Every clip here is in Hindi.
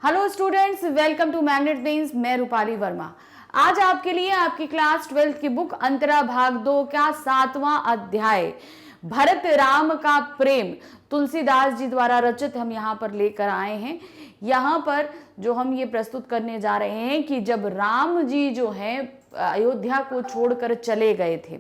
Hello students, welcome to Magnet Brains. मैं रूपाली वर्मा। आज आपके लिए आपकी क्लास 12th की बुक अंतरा भाग 2 का 7वां अध्याय भरत राम का प्रेम तुलसीदास जी द्वारा रचित हम यहाँ पर लेकर आए हैं। यहाँ पर जो हम ये प्रस्तुत करने जा रहे हैं कि जब राम जी जो हैं अयोध्या को छोड़कर चले गए थे,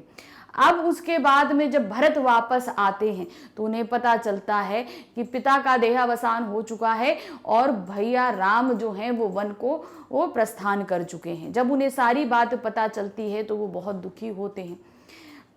अब उसके बाद में जब भरत वापस आते हैं तो उन्हें पता चलता है कि पिता का देहावसान हो चुका है और भैया राम जो हैं वो वन को वो प्रस्थान कर चुके हैं। जब उन्हें सारी बात पता चलती है तो वो बहुत दुखी होते हैं।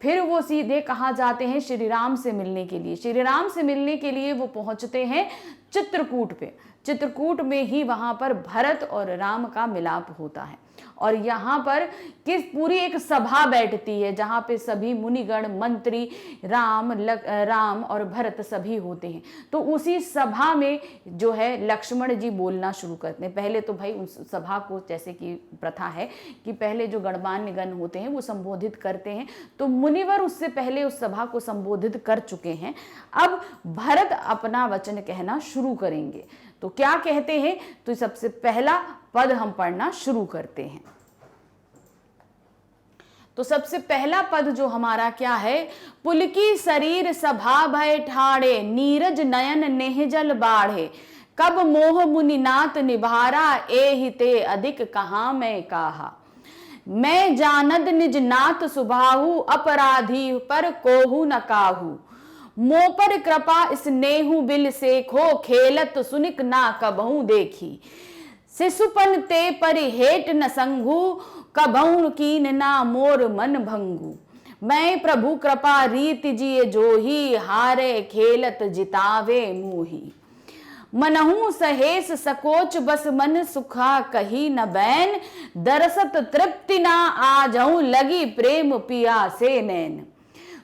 फिर वो सीधे कहाँ जाते हैं? श्री राम से मिलने के लिए। श्री राम से मिलने के लिए वो पहुंचते हैं चित्रकूट पे। चित्रकूट में ही वहां पर भरत और राम का मिलाप होता है और यहाँ पर पूरी एक सभा बैठती है जहाँ पे सभी मुनिगण, मंत्री, राम और भरत सभी होते हैं। तो उसी सभा में जो है लक्ष्मण जी बोलना शुरू करते हैं। पहले तो भाई उस सभा को, जैसे कि प्रथा है कि पहले जो गणमान्य गण होते हैं वो संबोधित करते हैं, तो मुनिवर उससे पहले उस सभा को संबोधित कर चुके हैं। अब भरत अपना वचन कहना शुरू करेंगे। तो क्या कहते हैं? तो सबसे पहला पद हम पढ़ना शुरू करते हैं। तो सबसे पहला पद जो हमारा क्या है? पुलकी शरीर सभा भय ठाड़े, नीरज नयन नेहजल बाढ़े, कब मोह मुनिनाथ निभारा, एहिते अधिक कहाँ मैं काहा। मैं जानद निज नाथ सुभाहु, अपराधी पर कोहु न काहू, मोह पर कृपा स्नेहु बिल सेखो, खेलत सुनिक ना कबहू देखी, शिशुपन ते परिहेट न संघु, कबहू कीन ना मोर मन भंगु, मैं प्रभु कृपा रीति जिये जोही, हारे खेलत जितावे मोही, मनहु सहेस सकोच बस मन सुखा कही न बैन, दरसत तृप्ति ना आजहू लगी प्रेम पिया से नैन।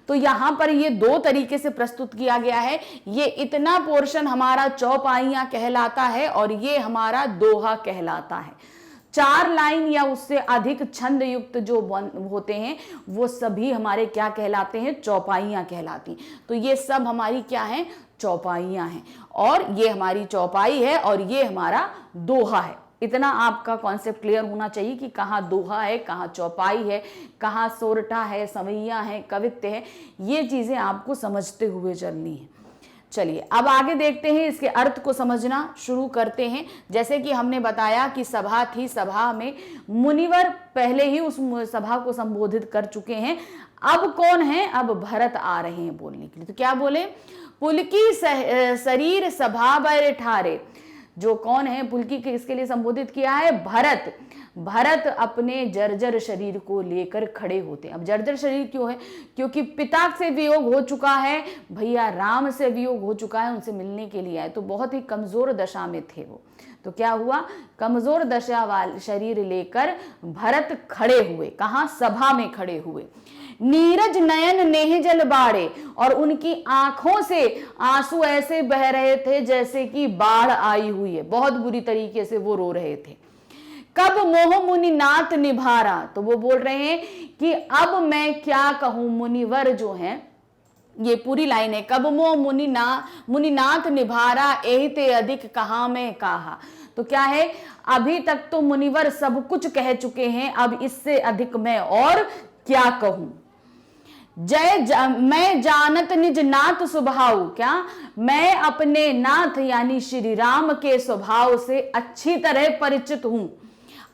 तो यहाँ पर ये दो तरीके से प्रस्तुत किया गया है। ये इतना पोर्शन हमारा चौपाइयां कहलाता है और ये हमारा दोहा कहलाता है। 4 लाइन या उससे अधिक छंद युक्त जो होते हैं वो सभी हमारे क्या कहलाते हैं? चौपाइयां कहलाती। तो ये सब हमारी क्या है? चौपाइयां हैं। और ये हमारी चौपाई है और ये हमारा दोहा है। इतना आपका कॉन्सेप्ट क्लियर होना चाहिए कि कहाँ दोहा है, कहाँ चौपाई है, कहाँ सोरठा है, सवैया है, कवित्य है। ये चीजें आपको समझते हुए चलनी है। चलिए अब आगे देखते हैं, इसके अर्थ को समझना शुरू करते हैं। जैसे कि हमने बताया कि सभा थी, सभा में मुनिवर पहले ही उस सभा को संबोधित कर चुके हैं। अब कौन है? अब भरत आ रहे हैं बोलने के लिए। तो क्या बोले? पुलकी शरीर सभा भय ठारे। जो कौन है? पुलकी के इसके लिए संबोधित किया है भरत। भरत अपने जर्जर शरीर को लेकर खड़े होते हैं। अब जर्जर शरीर क्यों है? क्योंकि पिता से वियोग हो चुका है, भैया राम से वियोग हो चुका है, उनसे मिलने के लिए आए। तो बहुत ही कमजोर दशा में थे वो। तो क्या हुआ? कमजोर दशा वाले शरीर लेकर भरत खड़े हुए। कहाँ? सभा में खड़े हुए। नीरज नयन नेहजल बाढ़े, और उनकी आंखों से आंसू ऐसे बह रहे थे जैसे कि बाढ़ आई हुई है। बहुत बुरी तरीके से वो रो रहे थे। कब मोह मुनिनाथ निभारा, तो वो बोल रहे हैं कि अब मैं क्या कहूं, मुनिवर जो हैं, ये पूरी लाइन है, कब मोह मुनिनाथ निभारा, एहिते अधिक कहाँ मैं काहा। तो क्या है? अभी तक तो मुनिवर सब कुछ कह चुके हैं, अब इससे अधिक मैं और क्या कहूं। मैं जानत निज नाथ स्वभाव, क्या? मैं अपने नाथ यानी श्री राम के स्वभाव से अच्छी तरह परिचित हूं।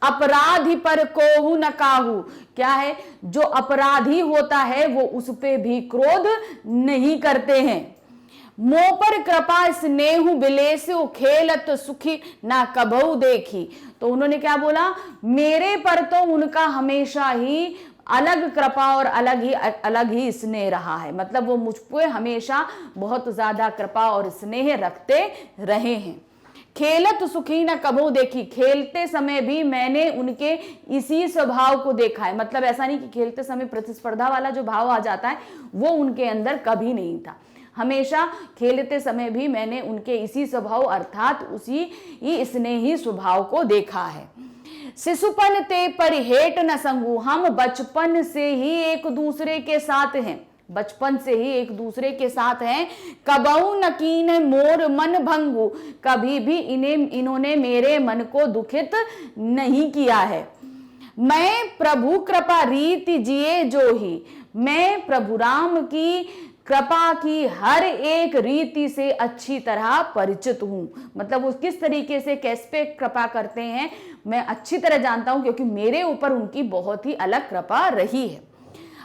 अपराधी पर कोहु न काहू, क्या है? जो अपराधी होता है वो उस पे भी क्रोध नहीं करते हैं। मोह पर कृपा स्नेहु बिलेसु, खेलत सुखी ना कबहू देखी। तो उन्होंने क्या बोला? मेरे पर तो उनका हमेशा ही अलग कृपा और अलग ही स्नेह रहा है। मतलब वो मुझ पे हमेशा बहुत ज्यादा कृपा और स्नेह रखते रहे हैं। खेलत सुखी न कबहू देखी, खेलते समय भी मैंने उनके इसी स्वभाव को देखा है। मतलब ऐसा नहीं कि खेलते समय प्रतिस्पर्धा वाला जो भाव आ जाता है वो उनके अंदर कभी नहीं था। हमेशा खेलते समय भी मैंने उनके इसी स्वभाव अर्थात उसी स्नेही स्वभाव को देखा है। शिशुपन ते परिहेट न संगु, हम बचपन से ही एक दूसरे के साथ हैं। बचपन से ही एक दूसरे के साथ हैं। कबहू न कीन मोर मन भंगू, कभी भी इन्होंने मेरे मन को दुखित नहीं किया है। मैं प्रभु कृपा रीति जिए जो ही, मैं प्रभु राम की कृपा की हर एक रीति से अच्छी तरह परिचित हूं। मतलब वो किस तरीके से कैसे पे कृपा करते हैं मैं अच्छी तरह जानता हूं, क्योंकि मेरे ऊपर उनकी बहुत ही अलग कृपा रही है।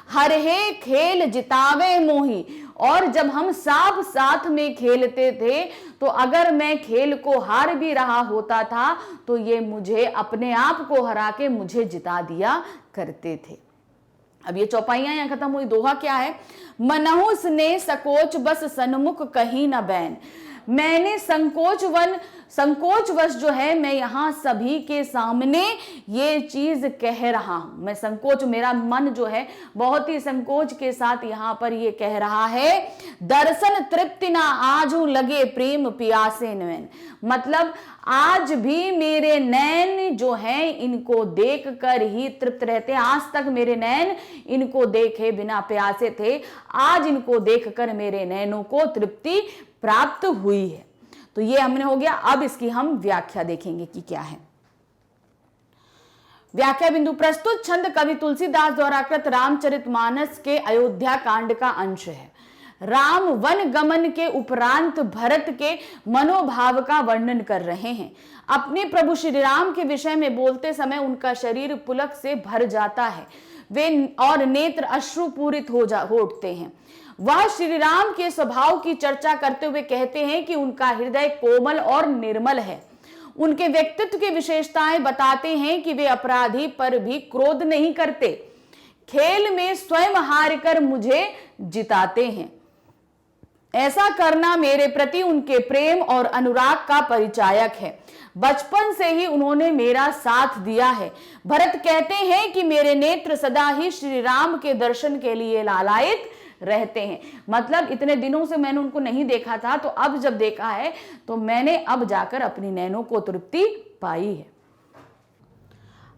हर हे खेल जितावे मोही, और जब हम सब साथ में खेलते थे तो अगर मैं खेल को हार भी रहा होता था तो ये मुझे अपने आप को हरा के मुझे जिता दिया करते थे। अब ये चौपाइयां यहां खत्म हुई। दोहा क्या है? मनहुस ने सकोच बस सन्मुख कहीं न बैन, मैंने संकोचवश जो है मैं यहां सभी के सामने ये चीज कह रहा हूं। मैं संकोच, मेरा मन जो है बहुत ही संकोच के साथ यहां पर ये कह रहा है, दर्शन तृप्ति ना आजू लगे प्रेम पियासे नैन। मतलब आज भी मेरे नैन जो हैं इनको देख कर ही तृप्त रहते। आज तक मेरे नैन इनको देखे बिना प्यासे थे, आज इनको देखकर मेरे नैनों को तृप्ति प्राप्त हुई है। तो ये हमने हो गया। अब इसकी हम व्याख्या देखेंगे कि क्या है। व्याख्या बिंदु, प्रस्तुत छंद कवि तुलसीदास द्वारा कृत रामचरितमानस के अयोध्या कांड का अंश है। राम वन गमन के उपरांत भरत के मनोभाव का वर्णन कर रहे हैं। अपने प्रभु श्री राम के विषय में बोलते समय उनका शरीर पुलक से भर जाता है, वे और नेत्र अश्रुपूरित हो उठते हैं। वह श्री राम के स्वभाव की चर्चा करते हुए कहते हैं कि उनका हृदय कोमल और निर्मल है। उनके व्यक्तित्व की विशेषताएं बताते हैं कि वे अपराधी पर भी क्रोध नहीं करते, खेल में स्वयं हार कर मुझे जिताते हैं। ऐसा करना मेरे प्रति उनके प्रेम और अनुराग का परिचायक है। बचपन से ही उन्होंने मेरा साथ दिया है। भरत कहते हैं कि मेरे नेत्र सदा ही श्री राम के दर्शन के लिए लालायित रहते हैं। मतलब इतने दिनों से मैंने उनको नहीं देखा था, तो अब जब देखा है तो मैंने अब जाकर अपनी नैनों को तृप्ति पाई है।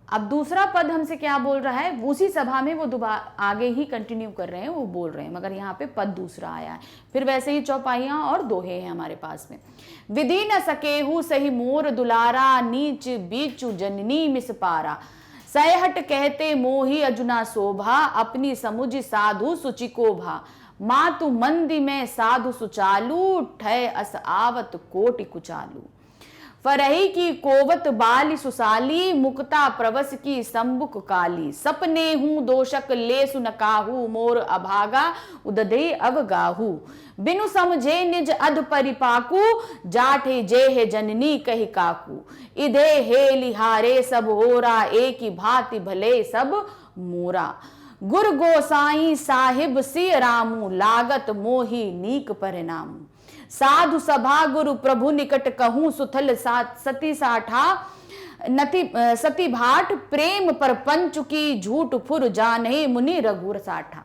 अब दूसरा पद हमसे क्या बोल रहा है, उसी सभा में वो दोबारा आगे ही कंटिन्यू कर रहे हैं, वो बोल रहे हैं, मगर यहाँ पे पद दूसरा आया है। फिर वैसे ही चौपाइयां और दोहे हैं हमारे पास में। विधि न सकेहू सही मोर दुलारा, नीच बीचू जननी मिस पारा, सहट कहते मोही अजुना शोभा, अपनी समुझ साधु सुचि को भा, मातु मंदी में साधु सुचालू, ठय अस आवत कोटि कुचालू। फरही की कोवत बाली सुसाली, मुक्ता प्रवस की संबुक काली, सपने हूं दोषक ले सुनकाहू, मोर अभागा उदधे अवगाहू, बिनु समझे निज अध परिपाकू, जाठे जेह जननी कही काकू, इधे हे लिहारे सब होरा, एक ही भांति भले सब मोरा, गुर गोसाई साहिब सिय रामू, लागत मोही नीक परिणामू, साधु सभा गुरु प्रभु निकट कहूं, सुथल सती साठा नति सती भाट, प्रेम पर पंचुकी झूठ फुर जाने मुनि रघुर साठा।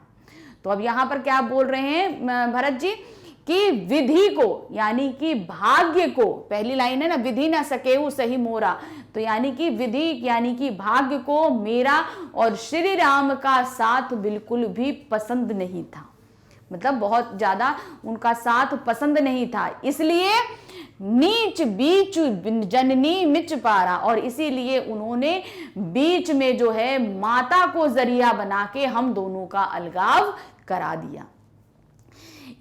तो अब यहाँ पर क्या बोल रहे हैं भरत जी कि विधि को यानी कि भाग्य को, पहली लाइन है ना, विधि ना सकेहू सही मोरा, तो यानी कि विधि यानी कि भाग्य को मेरा और श्री राम का साथ बिल्कुल भी पसंद नहीं था। मतलब बहुत ज्यादा उनका साथ पसंद नहीं था, इसलिए नीच बीच जननी मिच पारा, और इसीलिए उन्होंने बीच में जो है माता को जरिया बना के हम दोनों का अलगाव करा दिया।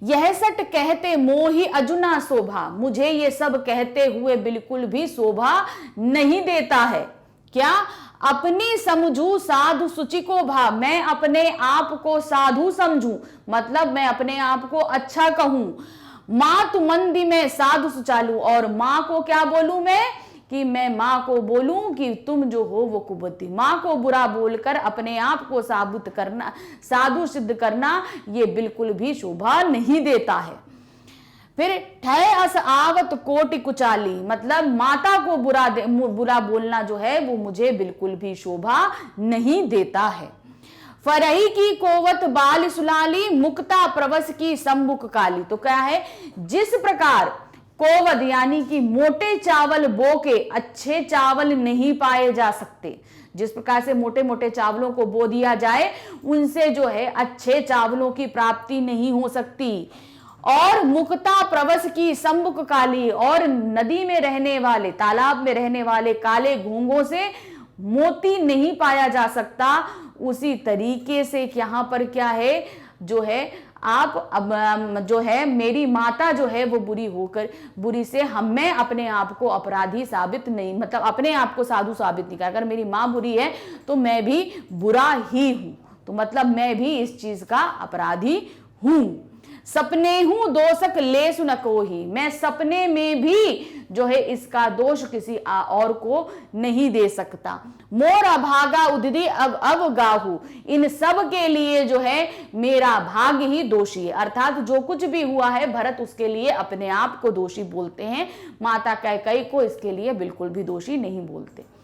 यह सट कहते मोही अजुना शोभा, मुझे ये सब कहते हुए बिल्कुल भी शोभा नहीं देता है। क्या? अपनी समझू साधु सुचि को भा, मैं अपने आप को साधु समझूं, मतलब मैं अपने आप को अच्छा कहूं। माँ तु मंदी में साधु सुचालू, और माँ को क्या बोलूं मैं कि मैं माँ को बोलूं कि तुम जो हो वो कुबुद्धि। माँ को बुरा बोलकर अपने आप को साबुत करना, साधु सिद्ध करना, ये बिल्कुल भी शोभा नहीं देता है। फिर ठय अस आवत कोटि कुचाली, मतलब माता को बुरा बोलना जो है वो मुझे बिल्कुल भी शोभा नहीं देता है। फरही की कोवत बाल सुलाली, मुक्ता प्रवस की संबुक काली, तो क्या है, जिस प्रकार कोवद यानी कि मोटे चावल बो के अच्छे चावल नहीं पाए जा सकते। जिस प्रकार से मोटे मोटे चावलों को बो दिया जाए उनसे जो है अच्छे चावलों की प्राप्ति नहीं हो सकती। और मुक्ता प्रवस की सम्मुख काली, और नदी में रहने वाले, तालाब में रहने वाले काले घोंघों से मोती नहीं पाया जा सकता। उसी तरीके से यहाँ पर क्या है, जो है आप अब जो है मेरी माता जो है वो बुरी से मैं अपने आप को अपराधी साबित नहीं, मतलब अपने आप को साधु साबित नहीं कर। अगर मेरी माँ बुरी है तो मैं भी बुरा ही हूं, तो मतलब मैं भी इस चीज का अपराधी हूं। सपने हूं दोषक लेसु न कोही, मैं सपने में भी जो है इसका दोष किसी और को नहीं दे सकता। मोर अभागा उदिति अब गाहू, इन सब के लिए जो है मेरा भाग्य ही दोषी है। अर्थात जो कुछ भी हुआ है भरत उसके लिए अपने आप को दोषी बोलते हैं, माता कैकेयी को इसके लिए बिल्कुल भी दोषी नहीं बोलते।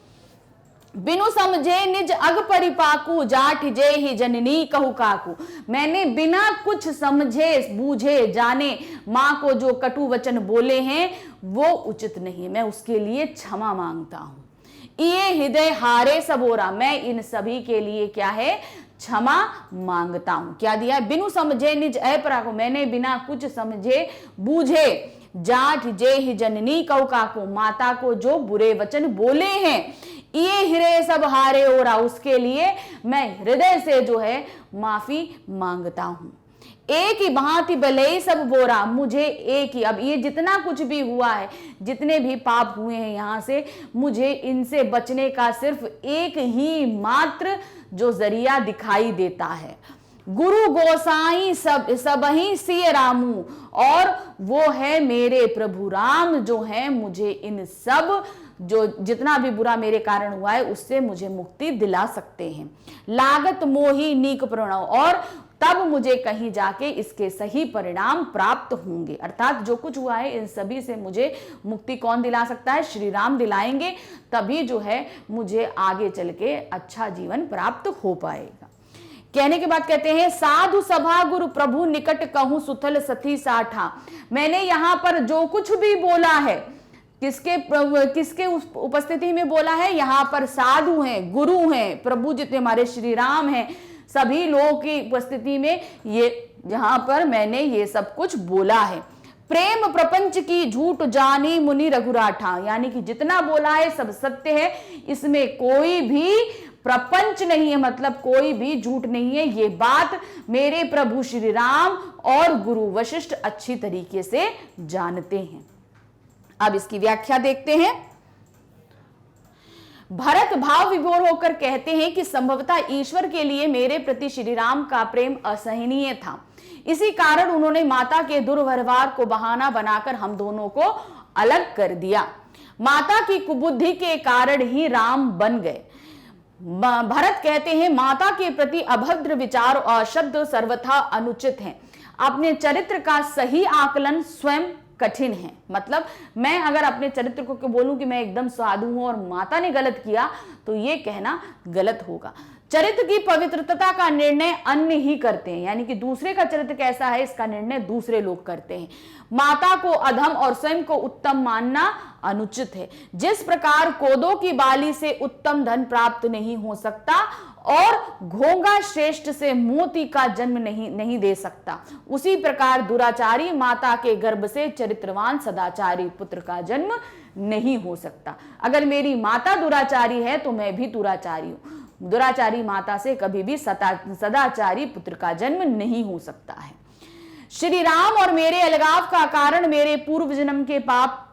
बिनु समझे निज अग परिपाकू, जाठ जे ही जननी कहू काकू, मैंने बिना कुछ समझे बूझे जाने माँ को जो कटु वचन बोले हैं वो उचित नहीं, मैं उसके लिए क्षमा मांगता हूं। ये हृदय हारे सबोरा, मैं इन सभी के लिए क्या है, क्षमा मांगता हूं। क्या दिया है, बिनु समझे निज अपराको, मैंने बिना कुछ समझे बूझे, जाठ जे ही जननी कहू काकू, माता को जो बुरे वचन बोले हैं, ये हृदय सब हारे ओरा, उसके लिए मैं हृदय से जो है माफी मांगता हूं। एक ही भांति भले सब बोरा, मुझे एक ही, अब ये जितना कुछ भी हुआ है, जितने भी पाप हुए हैं यहाँ से, मुझे इनसे बचने का सिर्फ एक ही मात्र जो जरिया दिखाई देता है। गुरु गोसाई सब ही सिय रामू, और वो है मेरे प्रभु राम जो है मुझे इन सब जो जितना भी बुरा मेरे कारण हुआ है उससे मुझे मुक्ति दिला सकते हैं। लागत मोही नीक प्रणव, और तब मुझे कहीं जाके इसके सही परिणाम प्राप्त होंगे। अर्थात जो कुछ हुआ है इन सभी से मुझे मुक्ति कौन दिला सकता है, श्री राम दिलाएंगे, तभी जो है मुझे आगे चल के अच्छा जीवन प्राप्त हो पाएगा। कहने के बाद कहते हैं, साधु सभा गुरु प्रभु निकट कहूं सुथल सती साठा, मैंने यहां पर जो कुछ भी बोला है किसके उपस्थिति में बोला है, यहाँ पर साधु हैं, गुरु हैं, प्रभु जितने हमारे श्री राम हैं, सभी लोगों की उपस्थिति में ये यहाँ पर मैंने ये सब कुछ बोला है। प्रेम प्रपंच की झूठ जानी मुनि रघुराठा, यानी कि जितना बोला है सब सत्य है, इसमें कोई भी प्रपंच नहीं है, मतलब कोई भी झूठ नहीं है। ये बात मेरे प्रभु श्री राम और गुरु वशिष्ठ अच्छी तरीके से जानते हैं। अब इसकी व्याख्या देखते हैं। भरत भाव विभोर होकर कहते हैं कि संभवतः ईश्वर के लिए मेरे प्रति श्री राम का प्रेम असहनीय था, इसी कारण उन्होंने माता के दुर्व्यवहार को बहाना बनाकर हम दोनों को अलग कर दिया। माता की कुबुद्धि के कारण ही राम बन गए। भरत कहते हैं, माता के प्रति अभद्र विचार और शब्द सर्वथा अनुचित हैं। अपने चरित्र का सही आकलन स्वयं कठिन है। मतलब मैं अगर अपने चरित्र को बोलूं कि मैं एकदम साधु हूं और माता ने गलत किया तो ये कहना गलत होगा। चरित्र की पवित्रता का निर्णय अन्य ही करते हैं, यानी कि दूसरे का चरित्र कैसा है इसका निर्णय दूसरे लोग करते हैं। माता को अधम और स्वयं को उत्तम मानना अनुचित है। जिस प्रकार कोदो की बाली से उत्तम धन प्राप्त नहीं हो सकता और घोंघा श्रेष्ठ से मोती का जन्म नहीं दे सकता, उसी प्रकार दुराचारी माता के गर्भ से चरित्रवान सदाचारी पुत्र का जन्म नहीं हो सकता। अगर मेरी माता दुराचारी है तो मैं भी दुराचारी हूं। दुराचारी माता से कभी भी सदाचारी पुत्र का जन्म नहीं हो सकता है। श्री राम और मेरे अलगाव का कारण मेरे पूर्व जन्म के पाप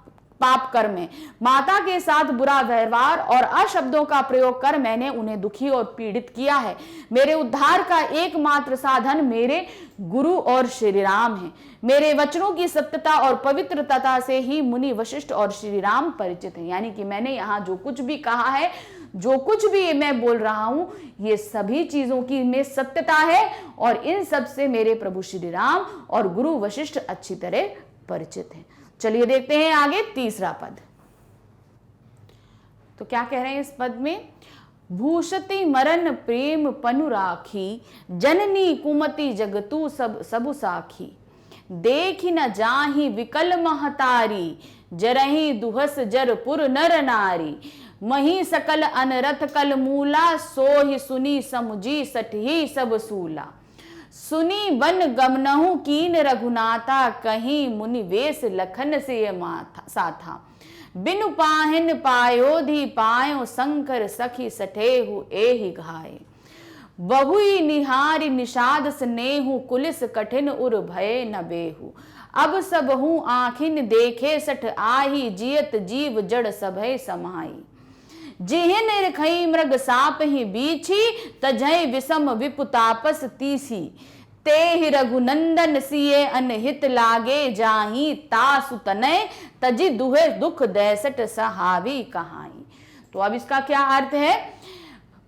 कर्म है। माता के साथ बुरा व्यवहार और अशब्दों का प्रयोग कर मैंने उन्हें दुखी और पीड़ित किया है। मेरे उद्धार का एकमात्र साधन मेरे गुरु और श्री राम है। मेरे वचनों की सत्यता और पवित्रता से ही मुनि वशिष्ठ और श्री राम परिचित हैं। यानी कि मैंने यहाँ जो कुछ भी कहा है, जो कुछ भी मैं बोल रहा हूं, ये सभी चीजों की में सत्यता है और इन सब से मेरे प्रभु श्री राम और गुरु वशिष्ठ अच्छी तरह परिचित हैं। चलिए देखते हैं आगे तीसरा पद। तो क्या कह रहे हैं इस पद में, भूषति मरण प्रेम पनु राखी, जननी कुमति जगतु सबु साखी। देखी न जाहि विकल महतारी, जरहि दुहस जरपुर नर नारी। मही सकल अनरथ कल मूला, सोहि सुनी समुझी सठही सब सूला। सुनी बन गमनहु कीन रघुनाथा, कहीं मुनि वेश लखन से माथा साथा। बिनु पाहिन पायोधि पायो, शंकर सखी सठेहु एहि घाय। बहुई निहारी निषाद स्नेहु, कुलिस कठिन उर भय न बेहु। अब सब हूँ आखिन देखे सठ आही, जियत जीव जड़ सभय समाई। जिहि निरखई मृग साप ही बीछी, तजहि विषम विपुतापस तीसी। तेहि रघुनंदन सिए अनहित लागे, जाहि तासु तनय तजि दुहे दुख दैसठ सहावी कहाई। तो अब इसका क्या अर्थ है?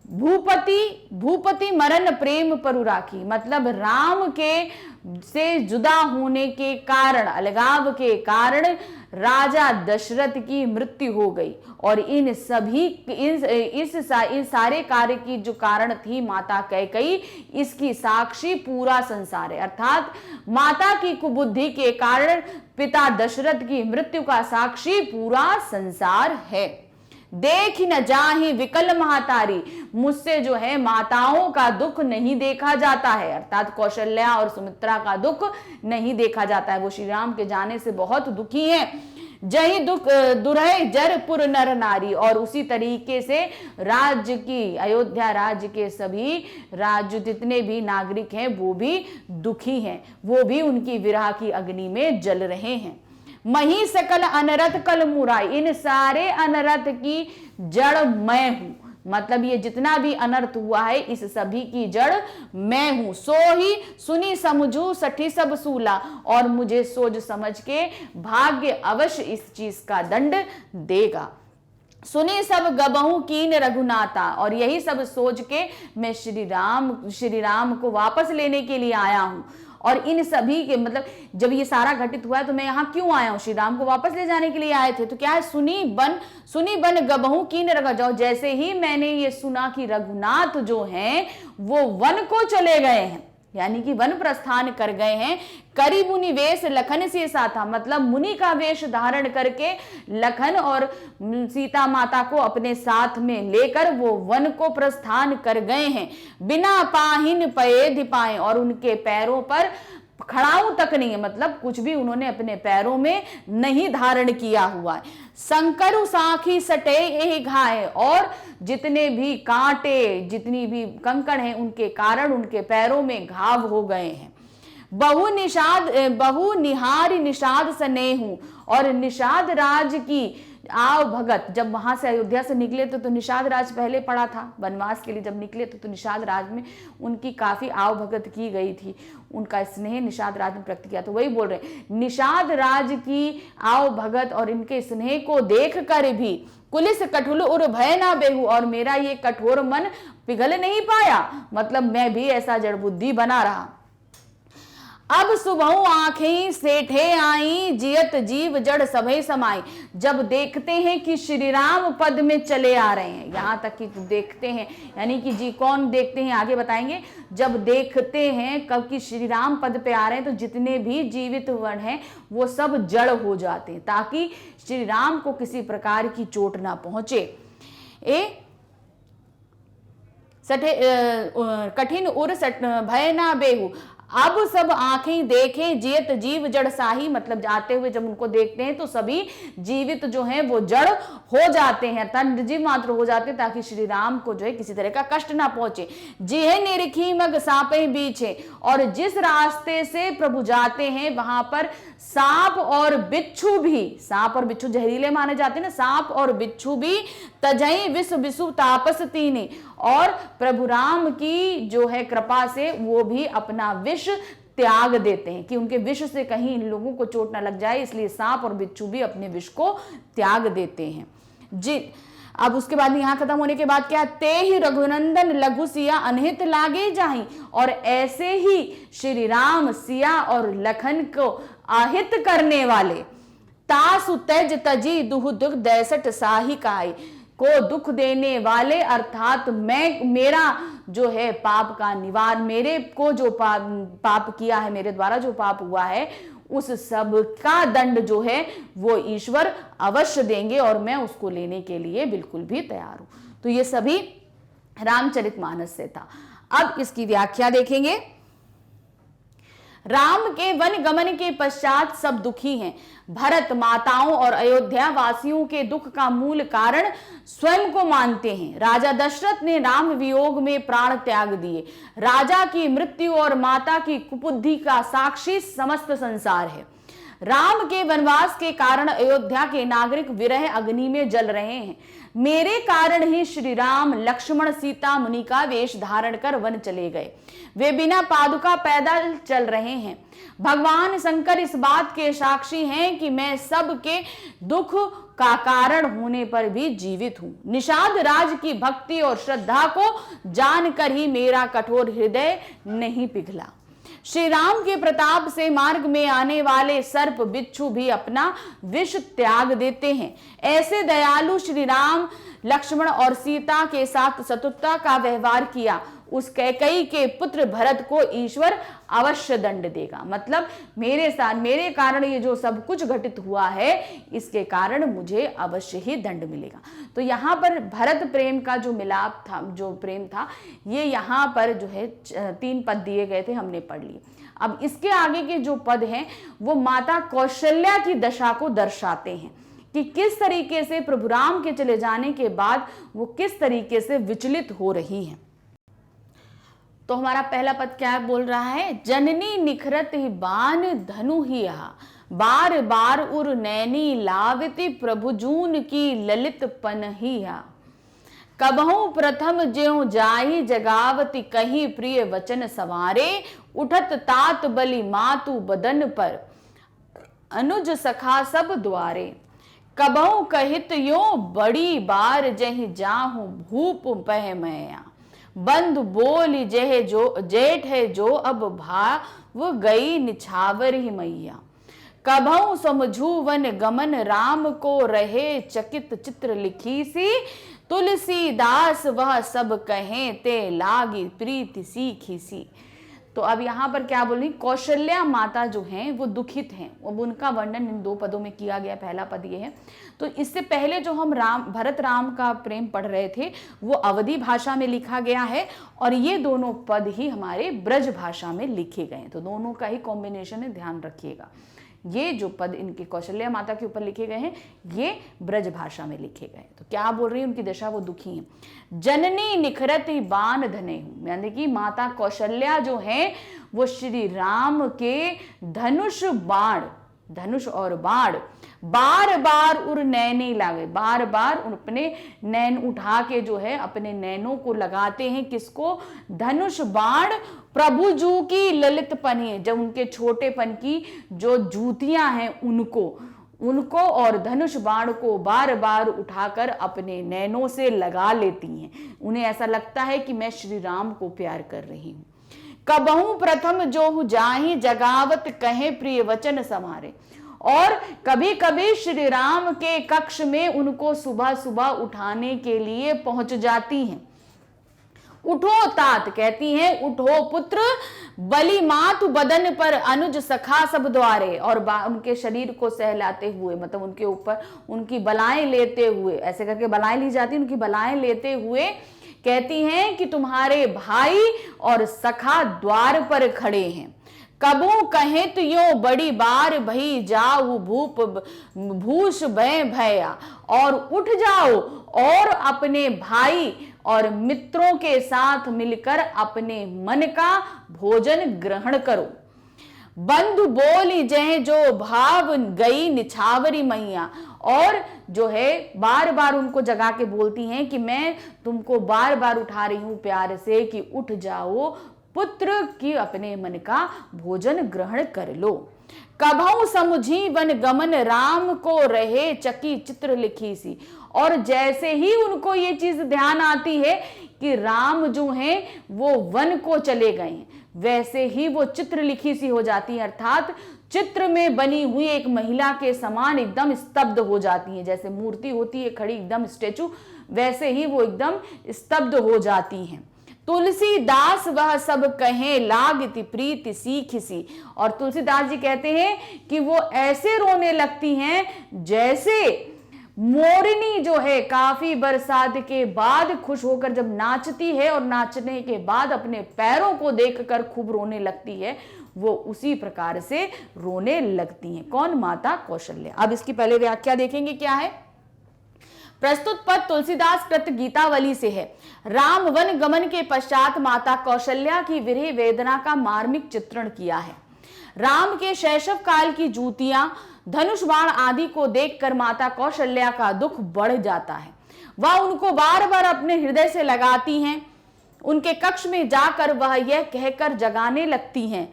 भूपति मरण प्रेम परु राखी, मतलब राम के से जुदा होने के कारण, अलगाव के कारण राजा दशरथ की मृत्यु हो गई। और इन सभी इस सारे कार्य की जो कारण थी माता कैकेयी, इसकी साक्षी पूरा संसार है। अर्थात माता की कुबुद्धि के कारण पिता दशरथ की मृत्यु का साक्षी पूरा संसार है। देख न जाहि विकल महतारी, मुझसे जो है माताओं का दुख नहीं देखा जाता है, अर्थात कौशल्या और सुमित्रा का दुख नहीं देखा जाता है। वो श्री राम के जाने से बहुत दुखी हैं। जही दुख दुरह जरपुर नर नारी, और उसी तरीके से राज्य की, अयोध्या राज्य के सभी राज्य जितने भी नागरिक हैं वो भी दुखी हैं, वो भी उनकी विरह की अग्नि में जल रहे हैं। मही सकल अनरथ कल मुराई, इन सारे अनरथ की जड़ मैं हूं, मतलब ये जितना भी अनर्थ हुआ है इस सभी की जड़ मैं हूं। सो ही सुनी समझू सठी सब सूला, और मुझे सोच समझ के भाग्य अवश्य इस चीज का दंड देगा। सुनी सब गबहू कीन रघुनाथा, और यही सब सोच के मैं श्री राम को वापस लेने के लिए आया हूं। और इन सभी के मतलब जब ये सारा घटित हुआ है तो मैं यहाँ क्यों आया हूँ? श्री राम को वापस ले जाने के लिए आए थे। तो क्या है? सुनी बन गबहू कीन रघु जाओ, जैसे ही मैंने ये सुना कि रघुनाथ जो हैं वो वन को चले गए हैं, यानी कि वन प्रस्थान कर गए हैं। करी मुनि वेश लखन से साथा, मतलब मुनि का वेश धारण करके लखन और सीता माता को अपने साथ में लेकर वो वन को प्रस्थान कर गए हैं। बिना पाहिन पये धिपाए, और उनके पैरों पर खड़ाऊ तक नहीं है, मतलब कुछ भी उन्होंने अपने पैरों में नहीं धारण किया हुआ है। शंकर साखी सटे यही घाय, और जितने भी कांटे, जितनी भी कंकड़ हैं उनके कारण उनके पैरों में घाव हो गए हैं। बहु निहारी निषाद स्नेहु, और निषाद राज की आव भगत, जब वहां से अयोध्या से निकले तो निषाद राज पहले पड़ा था, वनवास के लिए जब निकले तो निषाद राज में उनकी काफी आव भगत की गई थी, उनका स्नेह निषाद राज ने प्रकट किया। तो वही बोल रहे, निषाद राज की आव भगत और इनके स्नेह को देख कर भी कुलिस कठुल उर भय ना बेहू, और मेरा ये कठोर मन पिघल नहीं पाया, मतलब मैं भी ऐसा जड़ बुद्धि बना रहा। अब सुबह आंखें सेठे आई, जियत जीव जड़ सभे समाई। जब देखते हैं कि श्री राम पद में चले आ रहे हैं, यहां तक कि देखते हैं यानी कि जी कौन देखते हैं आगे बताएंगे। जब देखते हैं कब कि श्री राम पद पे आ रहे हैं तो जितने भी जीवित वर्ण हैं वो सब जड़ हो जाते हैं, ताकि श्री राम को किसी प्रकार की चोट ना पहुंचे। कठिन उर भय ना बेहू, अब सब आंखें देखें जियत जीव जड़ साही, मतलब जाते हुए जब उनको देखते हैं तो सभी जीवित जो हैं वो जड़ हो जाते हैं, अर्थात निर्जीव मात्र हो जाते हैं, ताकि श्री राम को जो है किसी तरह का कष्ट ना पहुंचे। जिहे निरखी मग सापे बीछे, और जिस रास्ते से प्रभु जाते हैं वहां पर सांप और बिच्छू भी, सांप और बिच्छू जहरीले माने जाते हैं ना, सांप और बिच्छू भी तजई विष विषु तापस तीनी, और प्रभु राम की जो है कृपा से वो भी अपना विष त्याग देते हैं कि उनके विष से कहीं इन लोगों को चोट ना लग जाए, इसलिए सांप और बिच्छू भी अपने विष को त्याग देते हैं जी। अब उसके बाद यहाँ खत्म होने के बाद क्या, ते ही रघुनंदन लघु सिया अनहित लागे जाही, और ऐसे ही श्री राम सिया और लखन को आहित करने वाले, तासु तेज तजी दुह दुख दैसठ साही काई, को दुख देने वाले, अर्थात मेरा जो है पाप का निवारण, मेरे को जो पाप किया है, मेरे द्वारा जो पाप हुआ है उस सब का दंड जो है वो ईश्वर अवश्य देंगे और मैं उसको लेने के लिए बिल्कुल भी तैयार हूं। तो ये सभी रामचरितमानस से था। अब इसकी व्याख्या देखेंगे। राम के वन गमन के पश्चात सब दुखी हैं। भरत माताओं और अयोध्या वासियों के दुख का मूल कारण स्वयं को मानते हैं। राजा दशरथ ने राम वियोग में प्राण त्याग दिए। राजा की मृत्यु और माता की कुबुद्धि का साक्षी समस्त संसार है। राम के वनवास के कारण अयोध्या के नागरिक विरह अग्नि में जल रहे हैं। मेरे कारण ही श्री राम लक्ष्मण सीता मुनि का वेश धारण कर वन चले गए। वे बिना पादुका पैदल चल रहे हैं। भगवान शंकर इस बात के साक्षी हैं कि मैं सबके दुख का कारण होने पर भी जीवित हूं। निषाद राज की भक्ति और श्रद्धा को जानकर ही मेरा कठोर हृदय नहीं पिघला। श्री राम के प्रताप से मार्ग में आने वाले सर्प बिच्छू भी अपना विष त्याग देते हैं। ऐसे दयालु श्री राम लक्ष्मण और सीता के साथ सतुता का व्यवहार किया। उस कैकेयी के पुत्र भरत को ईश्वर अवश्य दंड देगा। मतलब मेरे साथ, मेरे कारण ये जो सब कुछ घटित हुआ है, इसके कारण मुझे अवश्य ही दंड मिलेगा। तो यहाँ पर भरत प्रेम का जो मिलाप था, जो प्रेम था, ये यहाँ पर जो है 3 पद दिए गए थे, हमने पढ़ लिए। अब इसके आगे के जो पद हैं वो माता कौशल्या की दशा को दर्शाते हैं कि किस तरीके से प्रभु राम के चले जाने के बाद वो किस तरीके से विचलित हो रही हैं। तो हमारा पहला पद क्या बोल रहा है? जननी निखरत ही बान धनु ही बार बार उर नैनी लावती प्रभु जून की ललित पन ही कबहू प्रथम ज्यों जाहि जगावती कहीं प्रिय वचन सवारे उठत तात बलि मातु बदन पर अनुज सखा सब द्वारे कबहू कहित यो बड़ी बार जहि जाहू भूप पह मैया बंधु बोली जह जो जेठ है जो अब भाव गई निछावर ही मैया कबहू समझू वन गमन राम को रहे चकित चित्र लिखी सी तुलसीदास वह सब कहें ते लागी प्रीति सीखी सी। तो अब यहाँ पर क्या बोल रही, कौशल्या माता जो हैं वो दुखित हैं। अब उनका वर्णन इन 2 पदों में किया गया। पहला पद ये है। तो इससे पहले जो हम भरत राम का प्रेम पढ़ रहे थे वो अवधी भाषा में लिखा गया है और ये दोनों पद ही हमारे ब्रज भाषा में लिखे गए हैं। तो दोनों का ही कॉम्बिनेशन है, ध्यान रखिएगा। ये जो पद इनके कौशल्या माता के ऊपर लिखे गए हैं ये ब्रज भाषा में लिखे गए। तो क्या बोल रही है, उनकी दशा, वो दुखी हैं। जननी निखरत बाण धने हूं, यानी कि माता कौशल्या जो है वो श्री राम के धनुष बाण, धनुष और बाण बार बार उर नैने लागे, बार बार अपने नैन उठा के जो है अपने नैनों को लगाते हैं। किसको? धनुष बाण प्रभु जू की ललित पनी, जब उनके छोटेपन की जो जूतियां हैं उनको और धनुष बाण को बार बार उठाकर अपने नैनों से लगा लेती हैं। उन्हें ऐसा लगता है कि मैं श्री राम को प्यार कर रही हूं। कबहू प्रथम जो जाहि जगावत कहे प्रिय वचन समारे, और कभी कभी श्री राम के कक्ष में उनको सुबह सुबह उठाने के लिए पहुंच जाती हैं। उठो तात, कहती हैं उठो पुत्र, बलि मातु बदन पर अनुज सखा सब द्वारे, और उनके शरीर को सहलाते हुए, मतलब उनके ऊपर उनकी बलाएं लेते हुए, ऐसे करके बलाएं ली जाती, उनकी बलाएं लेते हुए कहती हैं कि तुम्हारे भाई और सखा द्वार पर खड़े हैं। कबू कहे तो यो बड़ी बार भई जाऊ भूप भूष भय भया, और उठ जाओ और अपने भाई और मित्रों के साथ मिलकर अपने मन का भोजन ग्रहण करो। बंधु बोली जय जो भाव गई निछावरी मैया, और जो है बार बार उनको जगा के बोलती हैं कि मैं तुमको बार बार उठा रही हूं प्यार से कि उठ जाओ पुत्र, की अपने मन का भोजन ग्रहण कर लो। कभऊ समुझी वन गमन राम को रहे चकी चित्र लिखी सी, और जैसे ही उनको ये चीज ध्यान आती है कि राम जो हैं वो वन को चले गए हैं, वैसे ही वो चित्र लिखी सी हो जाती है, अर्थात चित्र में बनी हुई एक महिला के समान एकदम स्तब्ध हो जाती है। जैसे मूर्ति होती है खड़ी एकदम स्टेचू, वैसे ही वो एकदम स्तब्ध हो जाती हैं। तुलसीदास वह सब कहें लागति प्रीति सीखिसी। और तुलसीदास जी कहते हैं कि वो ऐसे रोने लगती हैं जैसे मोरनी जो है काफी बरसात के बाद खुश होकर जब नाचती है और नाचने के बाद अपने पैरों को देखकर खूब रोने लगती है, वो उसी प्रकार से रोने लगती हैं। कौन? माता कौशल्या। अब इसकी पहले व्याख्या देखेंगे क्या है। प्रस्तुत पद तुलसीदास कृत गीतावली से है। राम वन गमन के पश्चात माता कौशल्या की विरह वेदना का मार्मिक चित्रण किया है। राम के शैशव काल की जूतियां, धनुष बाण आदि को देखकर माता कौशल्या का दुख बढ़ जाता है। वह उनको बार बार अपने हृदय से लगाती हैं। उनके कक्ष में जाकर वह यह कहकर जगाने लगती हैं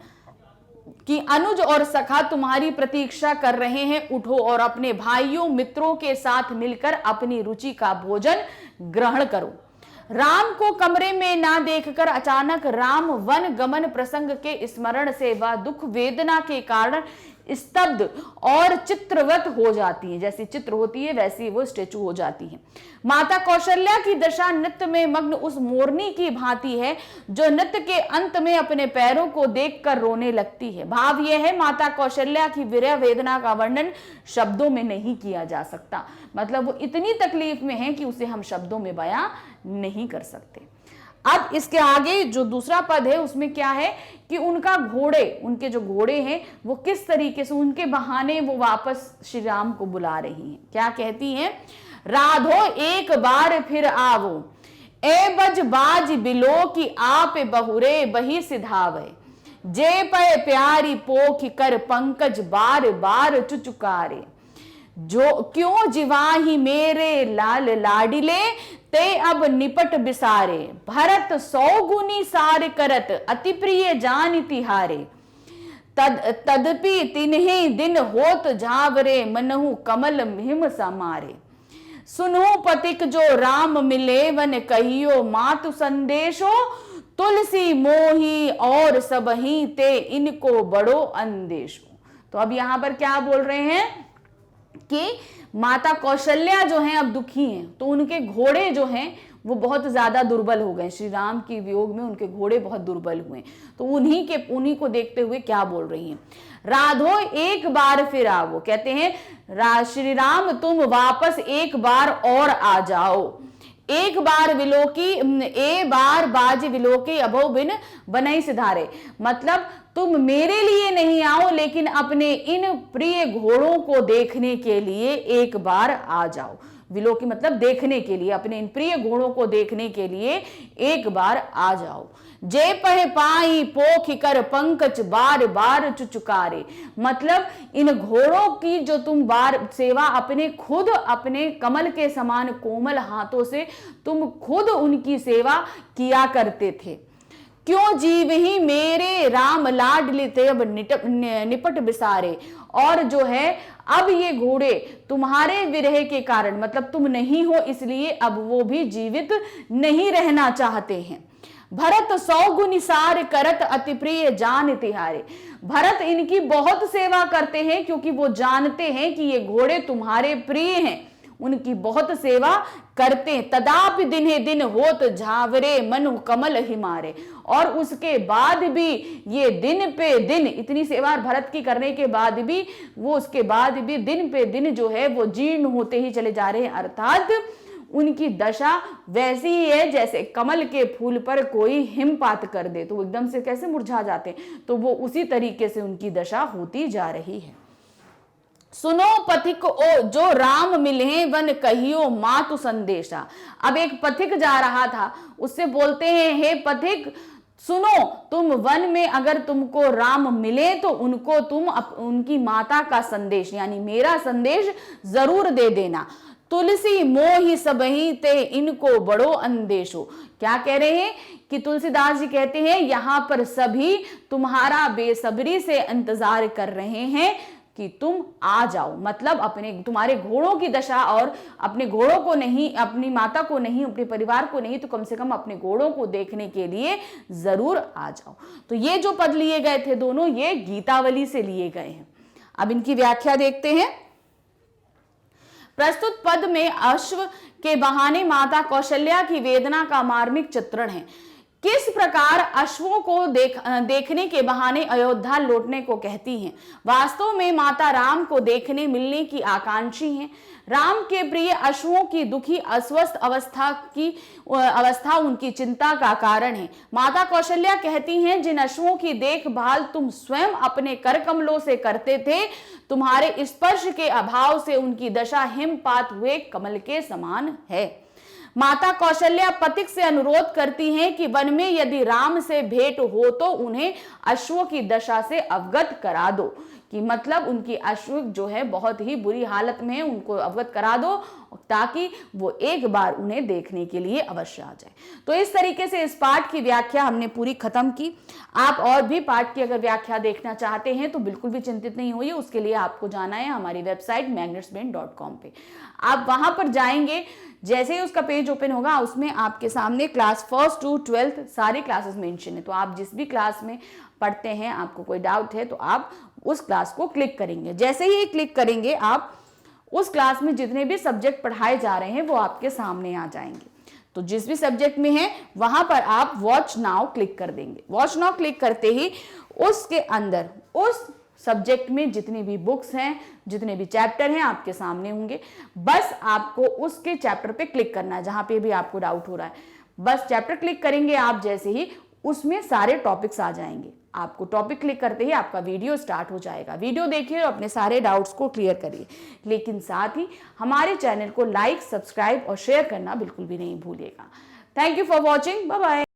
कि अनुज और सखा तुम्हारी प्रतीक्षा कर रहे हैं, उठो और अपने भाइयों मित्रों के साथ मिलकर अपनी रुचि का भोजन ग्रहण करो। राम को कमरे में ना देखकर अचानक राम वन गमन प्रसंग के स्मरण से वह दुख वेदना के कारण स्तब्ध और चित्रवत हो जाती है। जैसी चित्र होती है वैसी वो स्टेचू हो जाती है। माता कौशल्या की दशा नृत्य में मग्न उस मोरनी की भांति है जो नृत्य के अंत में अपने पैरों को देखकर रोने लगती है। भाव यह है, माता कौशल्या की विरह वेदना का वर्णन शब्दों में नहीं किया जा सकता। मतलब वो इतनी तकलीफ में है कि उसे हम शब्दों में बयां नहीं कर सकते। अब इसके आगे जो दूसरा पद है उसमें क्या है कि उनका घोड़े, उनके जो घोड़े हैं वो किस तरीके से उनके बहाने वो वापस श्री राम को बुला रही हैं। क्या कहती हैं? राधो एक बार फिर आवो, ए बज बाज बिलो की आप बहुरे बही सिधावे, जे पे प्यारी पोख कर पंकज बार बार चुचुकारे, जो क्यों जिवाही मेरे लाल लाडिले, ते अब निपट बिसारे, भरत 100 गुनी सार करत अति प्रिय जान तिहारे, तदपि तिन्हि दिन होत झावरे, मनहु कमल हिम समारे, सुनो पथिक जो राम मिले वन कहियो मातु संदेशो, तुलसी मोही और सबही ते इनको बड़ो अंदेशो। तो अब यहां पर क्या बोल रहे हैं कि माता कौशल्या जो हैं अब दुखी हैं, तो उनके घोड़े जो हैं वो बहुत ज्यादा दुर्बल हो गए। श्री राम की वियोग में उनके घोड़े बहुत दुर्बल हुए। तो उन्हीं को देखते हुए क्या बोल रही हैं? राधो एक बार फिर आओ। कहते हैं श्री राम तुम वापस एक बार और आ जाओ। एक बार विलोकी ए बार बाज विलोकी अभो बिन बनई सिधारे, मतलब तुम मेरे लिए नहीं आओ लेकिन अपने इन प्रिय घोड़ों को देखने के लिए एक बार आ जाओ। विलोकी मतलब देखने के लिए, अपने इन प्रिय घोड़ों को देखने के लिए एक बार आ जाओ। जे पह पाई पोख कर पंकज बार बार चुचुकारे, मतलब इन घोड़ों की जो तुम बार सेवा अपने कमल के समान कोमल हाथों से तुम खुद उनकी सेवा किया करते थे। क्यों जीव ही मेरे राम लाडले थे अब निपट बिसारे, और जो है अब ये घोड़े तुम्हारे विरह के कारण, मतलब तुम नहीं हो इसलिए अब वो भी जीवित नहीं रहना चाहते हैं। भरत 100 गुनी सार करत अति प्रिय जान तिहारे, भरत इनकी बहुत सेवा करते हैं क्योंकि वो जानते हैं कि ये घोड़े तुम्हारे प्रिय हैं, उनकी बहुत सेवा करते हैं। तदापि दिने दिन होत झावरे मनु कमल हिमारे, और उसके बाद भी ये दिन पे दिन इतनी सेवा भरत की करने के बाद भी वो उसके बाद भी दिन पे दिन जो है वो जीर्ण होते ही चले जा रहे हैं। अर्थात उनकी दशा वैसी ही है जैसे कमल के फूल पर कोई हिमपात कर दे तो एकदम से कैसे मुरझा जाते हैं, तो वो उसी तरीके से उनकी दशा होती जा रही है। सुनो पथिक ओ जो राम मिले वन कहियो मातु संदेशा। अब एक पथिक जा रहा था, उससे बोलते हैं हे पथिक सुनो, तुम वन में अगर तुमको राम मिले तो उनको तुम उनकी माता का संदेश यानी मेरा संदेश जरूर दे देना। तुलसी मोही सबही ते इनको बड़ो अंदेशो। क्या कह रहे हैं कि तुलसीदास जी कहते हैं यहां पर सभी तुम्हारा बेसब्री से इंतजार कर रहे हैं कि तुम आ जाओ, मतलब तुम्हारे घोड़ों की दशा और अपने घोड़ों को नहीं, अपनी माता को नहीं, अपने परिवार को नहीं, तो कम से कम अपने घोड़ों को देखने के लिए जरूर आ जाओ। तो ये जो पद लिए गए थे दोनों ये गीतावली से लिए गए हैं। अब इनकी व्याख्या देखते हैं। प्रस्तुत पद में अश्व के बहाने माता कौशल्या की वेदना का मार्मिक चित्रण है। किस प्रकार अश्वों को देखने के बहाने अयोध्या लौटने को कहती हैं। वास्तव में माता राम को देखने मिलने की आकांक्षी हैं। राम के प्रिय अश्वों की दुखी अस्वस्थ अवस्था उनकी चिंता का कारण है। माता कौशल्या कहती हैं, जिन अश्वों की देखभाल तुम स्वयं अपने कर कमलों से करते थे, तुम्हारे स्पर्श के अभाव से उनकी दशा हिमपात हुए कमल के समान है। माता कौशल्या पथिक से अनुरोध करती हैं कि वन में यदि राम से भेंट हो तो उन्हें अश्वों की दशा से अवगत करा दो, कि मतलब उनकी अश्व जो है बहुत ही बुरी हालत में है, उनको अवगत करा दो ताकि वो एक बार उन्हें देखने के लिए अवश्य आ जाए। तो इस तरीके से इस पाठ की व्याख्या हमने पूरी खत्म की। आप और भी पाठ की अगर व्याख्या देखना चाहते हैं तो बिल्कुल भी चिंतित नहीं होइए, उसके लिए आपको जाना है हमारी वेबसाइट magnetsbrain.com पे। आप वहां पर जाएंगे, जैसे ही उसका पेज ओपन होगा उसमें आपके सामने क्लास 1st to 12th सारी क्लासेस मेंशन है। तो आप जिस भी क्लास में पढ़ते हैं, आपको कोई डाउट है तो आप उस क्लास को क्लिक करेंगे। जैसे ही क्लिक करेंगे आप उस क्लास में जितने भी सब्जेक्ट पढ़ाए जा रहे हैं वो आपके सामने आ जाएंगे। तो जिस भी सब्जेक्ट में है वहां पर आप वॉच नाउ क्लिक कर देंगे। वॉच नाउ क्लिक करते ही उसके अंदर उस सब्जेक्ट में जितनी भी बुक्स हैं, जितने भी चैप्टर हैं आपके सामने होंगे। बस आपको उसके चैप्टर पे क्लिक करना है जहां पे भी आपको डाउट हो रहा है। बस चैप्टर क्लिक करेंगे आप, जैसे ही उसमें सारे टॉपिक्स आ जाएंगे। आपको टॉपिक क्लिक करते ही आपका वीडियो स्टार्ट हो जाएगा। वीडियो देखिए और अपने सारे डाउट्स को क्लियर करिए, लेकिन साथ ही हमारे चैनल को लाइक, सब्सक्राइब और शेयर करना बिल्कुल भी नहीं भूलिएगा। Thank you for watching. Bye bye.